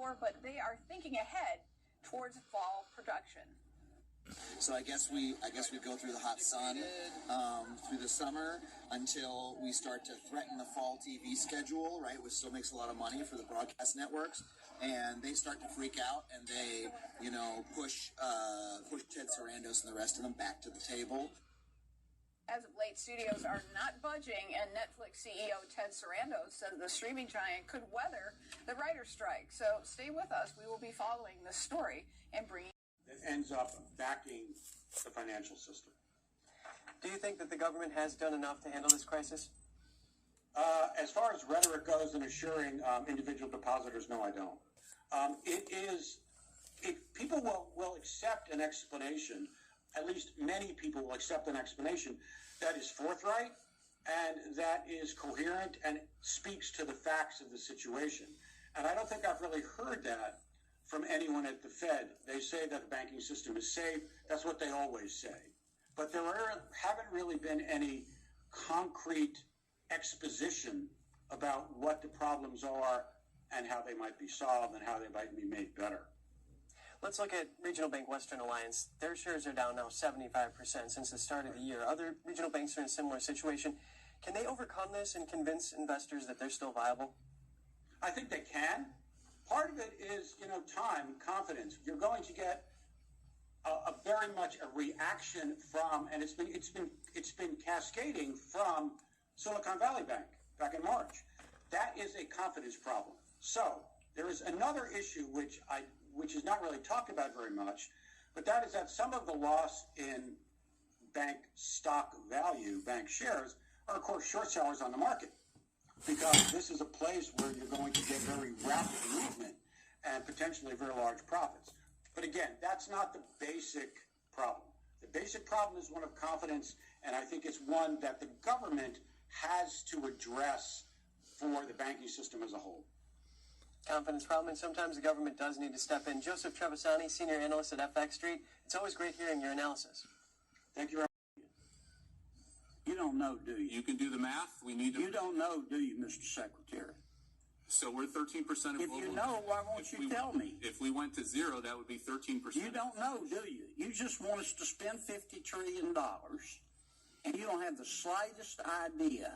for, but they are thinking ahead towards fall production. So I guess we go through the hot sun through the summer until we start to threaten the fall TV schedule, right, which still makes a lot of money for the broadcast networks, and they start to freak out and they, push Ted Sarandos and the rest of them back to the table. As of late, studios are not budging, and Netflix CEO Ted Sarandos says the streaming giant could weather the writer's strike. So stay with us. We will be following this story and bringing that ends up backing the financial system. Do you think that the government has done enough to handle this crisis? As far as rhetoric goes and assuring individual depositors, no, I don't. People will accept an explanation, at least many people will accept an explanation that is forthright and that is coherent and speaks to the facts of the situation. And I don't think I've really heard that from anyone at the Fed. They say that the banking system is safe. That's what they always say. But there haven't really been any concrete exposition about what the problems are and how they might be solved and how they might be made better. Let's look at Regional Bank Western Alliance. Their shares are down now 75% since the start of the year. Other regional banks are in a similar situation. Can they overcome this and convince investors that they're still viable? I think they can. Part of it is, time, confidence. You're going to get a very much a reaction from, and it's been cascading from Silicon Valley Bank back in March. That is a confidence problem. So there is another issue which is not really talked about very much, but that is that some of the loss in bank stock value, bank shares, are of course short sellers on the market, because this is a place where you're going to get very rapid movement and potentially very large profits. But again, that's not the basic problem. The basic problem is one of confidence, and I think it's one that the government has to address for the banking system as a whole. Confidence problem, and sometimes the government does need to step in. Joseph Trevisani, senior analyst at FX Street. It's always great hearing your analysis. Thank you. You don't know, do you? You can do the math. We need to. You don't know, do you, Mr. Secretary? So we're 13% of If you know, why won't you tell me? If we went to zero, that would be 13%. You don't know, do you? You just want us to spend $50 trillion, and you don't have the slightest idea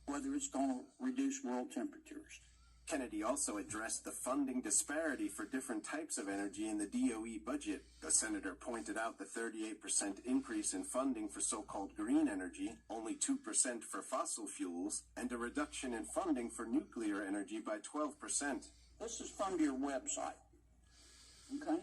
whether it's going to reduce world temperatures. Kennedy also addressed the funding disparity for different types of energy in the DOE budget. The senator pointed out the 38% increase in funding for so-called green energy, only 2% for fossil fuels, and a reduction in funding for nuclear energy by 12%. This is from your website, okay?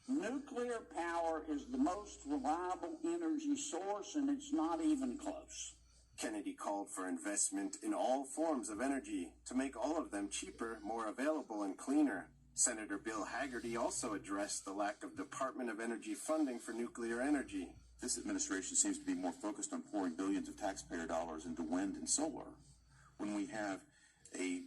Nuclear power is the most reliable energy source, and it's not even close. Kennedy called for investment in all forms of energy to make all of them cheaper, more available, and cleaner. Senator Bill Hagerty also addressed the lack of Department of Energy funding for nuclear energy. This administration seems to be more focused on pouring billions of taxpayer dollars into wind and solar when we have a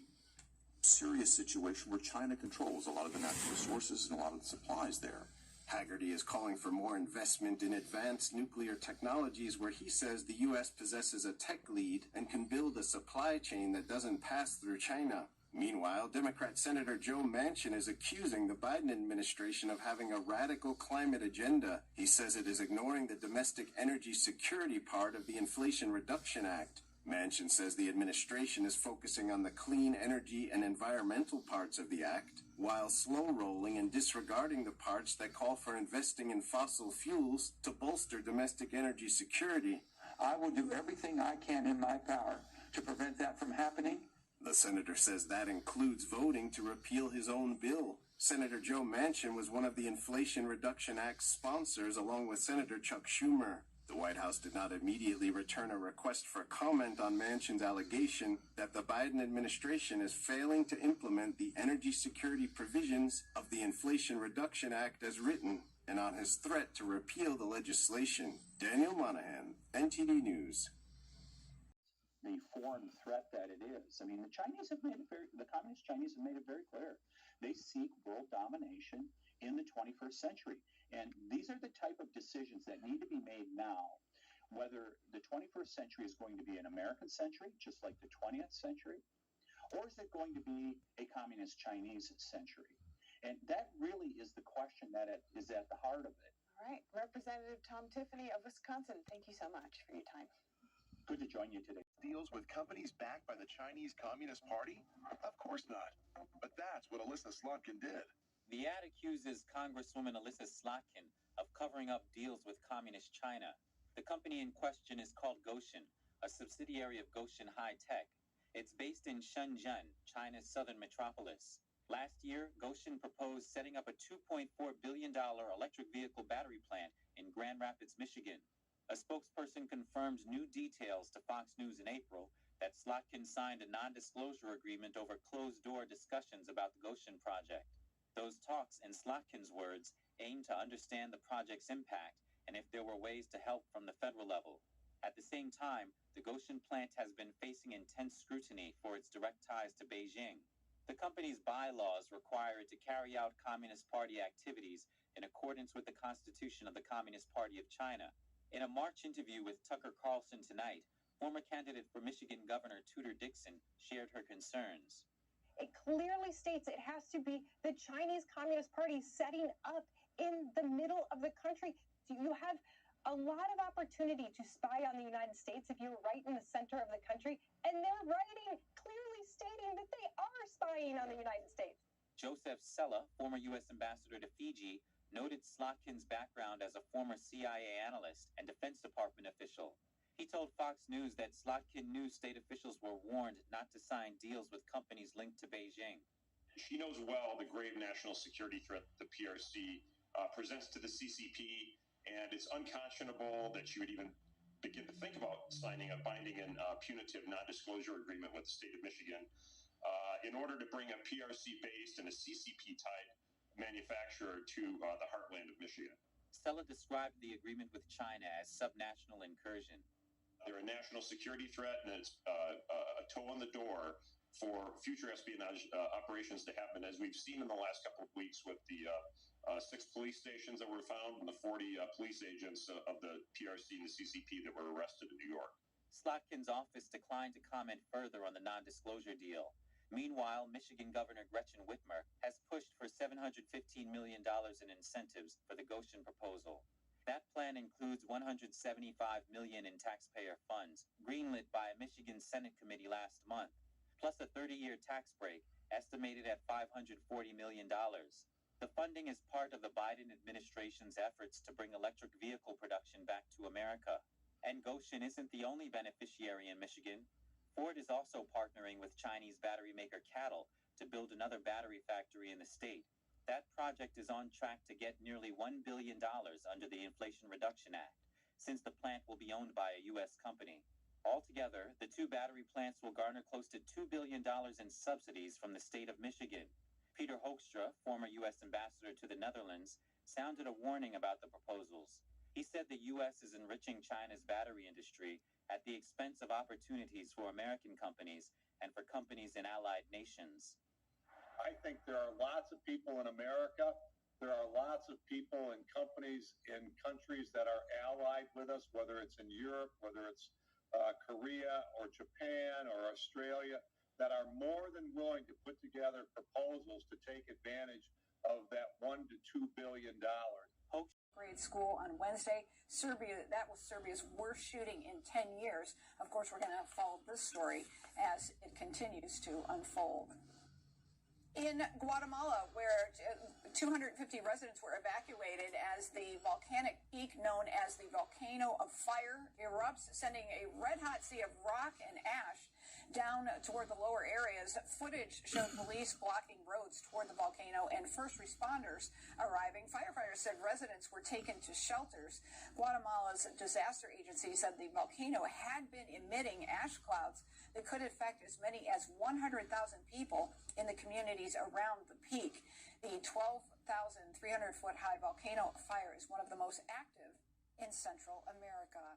serious situation where China controls a lot of the natural resources and a lot of the supplies there. Hagerty is calling for more investment in advanced nuclear technologies, where he says the U.S. possesses a tech lead and can build a supply chain that doesn't pass through China. Meanwhile, Democrat Senator Joe Manchin is accusing the Biden administration of having a radical climate agenda. He says it is ignoring the domestic energy security part of the Inflation Reduction Act. Manchin says the administration is focusing on the clean energy and environmental parts of the act, while slow-rolling and disregarding the parts that call for investing in fossil fuels to bolster domestic energy security. I will do everything I can in my power to prevent that from happening. The senator says that includes voting to repeal his own bill. Senator Joe Manchin was one of the Inflation Reduction Act's sponsors, along with Senator Chuck Schumer. The White House did not immediately return a request for comment on Manchin's allegation that the Biden administration is failing to implement the energy security provisions of the Inflation Reduction Act as written, and on his threat to repeal the legislation. Daniel Monahan, NTD News. The foreign threat that it is. I mean, the Communist Chinese have made it very clear. They seek world domination in the 21st century. And these are the type of decisions that need to be made now, whether the 21st century is going to be an American century, just like the 20th century, or is it going to be a communist Chinese century? And that really is the question that is at the heart of it. All right. Representative Tom Tiffany of Wisconsin, thank you so much for your time. Good to join you today. Deals with companies backed by the Chinese Communist Party? Of course not. But that's what Alyssa Slotkin did. The ad accuses Congresswoman Alyssa Slotkin of covering up deals with Communist China. The company in question is called Goshen, a subsidiary of Goshen High Tech. It's based in Shenzhen, China's southern metropolis. Last year, Goshen proposed setting up a $2.4 billion electric vehicle battery plant in Grand Rapids, Michigan. A spokesperson confirmed new details to Fox News in April that Slotkin signed a non-disclosure agreement over closed-door discussions about the Goshen project. Those talks, in Slotkin's words, aim to understand the project's impact and if there were ways to help from the federal level. At the same time, the Goshen plant has been facing intense scrutiny for its direct ties to Beijing. The company's bylaws require it to carry out Communist Party activities in accordance with the Constitution of the Communist Party of China. In a March interview with Tucker Carlson tonight, former candidate for Michigan Governor Tudor Dixon shared her concerns. It clearly states it has to be the Chinese Communist Party setting up in the middle of the country. You have a lot of opportunity to spy on the United States if you're right in the center of the country, and they're writing clearly stating that they are spying on the United States. Joseph Sella, former U.S. ambassador to Fiji, noted Slotkin's background as a former CIA analyst and Defense Department official. He told Fox News that Slotkin knew state officials were warned not to sign deals with companies linked to Beijing. She knows well the grave national security threat the PRC presents to the CCP, and it's unconscionable that she would even begin to think about signing a binding and punitive non-disclosure agreement with the state of Michigan in order to bring a PRC-based and a CCP-tied manufacturer to the heartland of Michigan. Stella described the agreement with China as subnational incursion. They're a national security threat, and it's a toe on the door for future espionage operations to happen, as we've seen in the last couple of weeks with the 6 police stations that were found and the 40 police agents of the PRC and the CCP that were arrested in New York. Slotkin's office declined to comment further on the non-disclosure deal. Meanwhile, Michigan Governor Gretchen Whitmer has pushed for $715 million in incentives for the Goshen proposal. That plan includes $175 million in taxpayer funds, greenlit by a Michigan Senate committee last month, plus a 30-year tax break estimated at $540 million. The funding is part of the Biden administration's efforts to bring electric vehicle production back to America. And Goshen isn't the only beneficiary in Michigan. Ford is also partnering with Chinese battery maker CATL to build another battery factory in the state. That project is on track to get nearly $1 billion under the Inflation Reduction Act, since the plant will be owned by a U.S. company. Altogether, the 2 battery plants will garner close to $2 billion in subsidies from the state of Michigan. Peter Hoekstra, former U.S. ambassador to the Netherlands, sounded a warning about the proposals. He said the U.S. is enriching China's battery industry at the expense of opportunities for American companies and for companies in allied nations. I think there are lots of people in America. There are lots of people and companies in countries that are allied with us, whether it's in Europe, whether it's Korea or Japan or Australia, that are more than willing to put together proposals to take advantage of that $1 to $2 billion. Grade school on Wednesday. That was Serbia's worst shooting in 10 years. Of course, we're going to follow this story as it continues to unfold. In Guatemala, where 250 residents were evacuated as the volcanic peak known as the Volcano of Fire erupts, sending a red-hot sea of rock and ash down toward the lower areas. Footage showed police blocking roads toward the volcano and first responders arriving. Firefighters said residents were taken to shelters. Guatemala's disaster agency said the volcano had been emitting ash clouds that could affect as many as 100,000 people in the communities around the peak. The 12,300-foot high volcano fire is one of the most active in Central America.